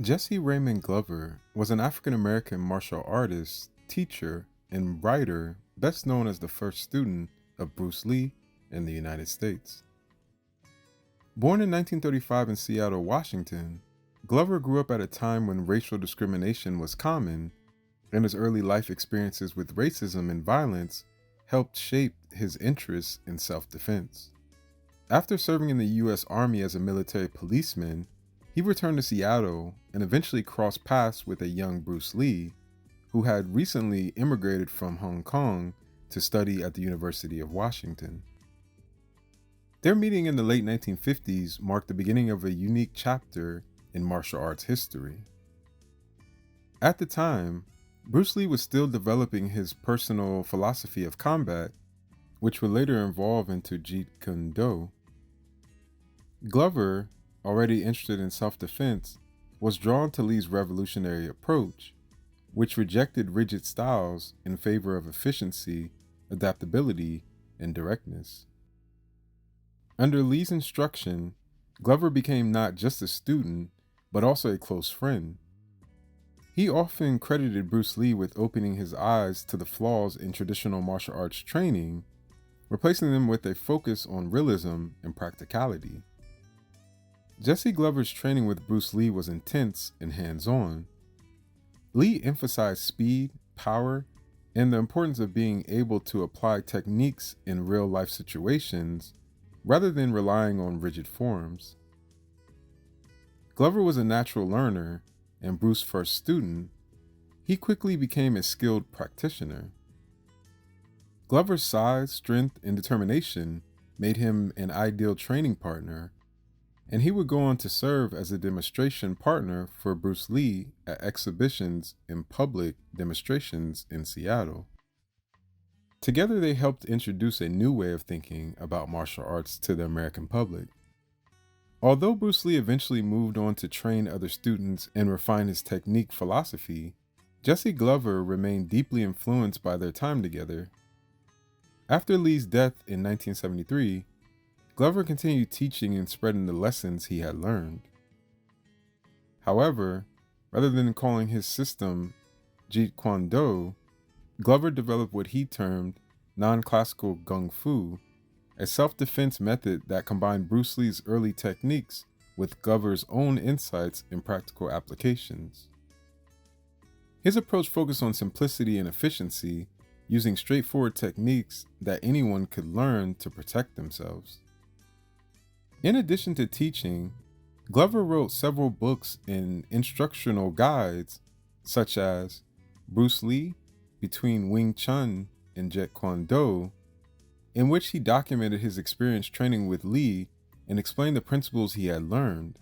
Jesse Raymond Glover was an African-American martial artist, teacher, and writer best known as the first student of Bruce Lee in the United States. Born in 1935 in Seattle, Washington, Glover grew up at a time when racial discrimination was common, and his early life experiences with racism and violence helped shape his interests in self-defense. After serving in the U.S. Army as a military policeman, he returned to Seattle and eventually crossed paths with a young Bruce Lee, who had recently immigrated from Hong Kong to study at the University of Washington. Their meeting in the late 1950s marked the beginning of a unique chapter in martial arts history. At the time, Bruce Lee was still developing his personal philosophy of combat, which would later evolve into Jeet Kune Do. Glover, already interested in self-defense, was drawn to Lee's revolutionary approach, which rejected rigid styles in favor of efficiency, adaptability, and directness. Under Lee's instruction, Glover became not just a student, but also a close friend. He often credited Bruce Lee with opening his eyes to the flaws in traditional martial arts training, replacing them with a focus on realism and practicality. Jesse Glover's training with Bruce Lee was intense and hands-on. Lee emphasized speed, power, and the importance of being able to apply techniques in real-life situations rather than relying on rigid forms. Glover was a natural learner and Bruce's first student. He quickly became a skilled practitioner. Glover's size, strength, and determination made him an ideal training partner, and he would go on to serve as a demonstration partner for Bruce Lee at exhibitions and public demonstrations in Seattle. Together, they helped introduce a new way of thinking about martial arts to the American public. Although Bruce Lee eventually moved on to train other students and refine his technique philosophy, Jesse Glover remained deeply influenced by their time together. After Lee's death in 1973, Glover continued teaching and spreading the lessons he had learned. However, rather than calling his system Jeet Kune Do, Glover developed what he termed non-classical Kung Fu, a self-defense method that combined Bruce Lee's early techniques with Glover's own insights and practical applications. His approach focused on simplicity and efficiency, using straightforward techniques that anyone could learn to protect themselves. In addition to teaching, Glover wrote several books and instructional guides, such as Bruce Lee, Between Wing Chun and Jeet Kune Do, in which he documented his experience training with Lee and explained the principles he had learned.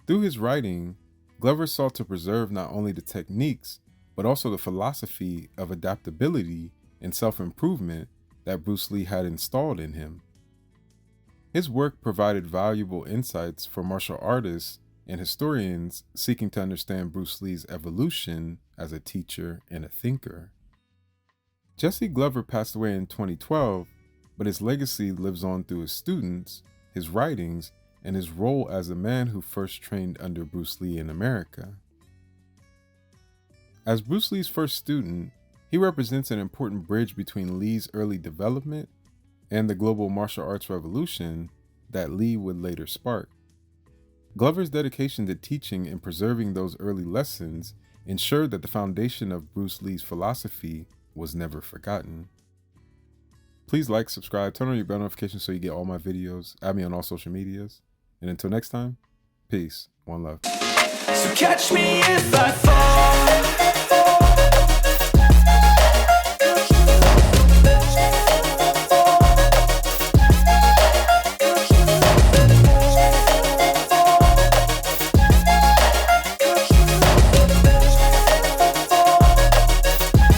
Through his writing, Glover sought to preserve not only the techniques, but also the philosophy of adaptability and self-improvement that Bruce Lee had installed in him. His work provided valuable insights for martial artists and historians seeking to understand Bruce Lee's evolution as a teacher and a thinker. Jesse Glover passed away in 2012, but his legacy lives on through his students, his writings, and his role as the man who first trained under Bruce Lee in America. As Bruce Lee's first student, he represents an important bridge between Lee's early development and the global martial arts revolution that Lee would later spark. Glover's dedication to teaching and preserving those early lessons ensured that the foundation of Bruce Lee's philosophy was never forgotten. Please like, subscribe, turn on your bell notifications so you get all my videos. Add me on all social medias. And until next time, peace, one love. So catch me if I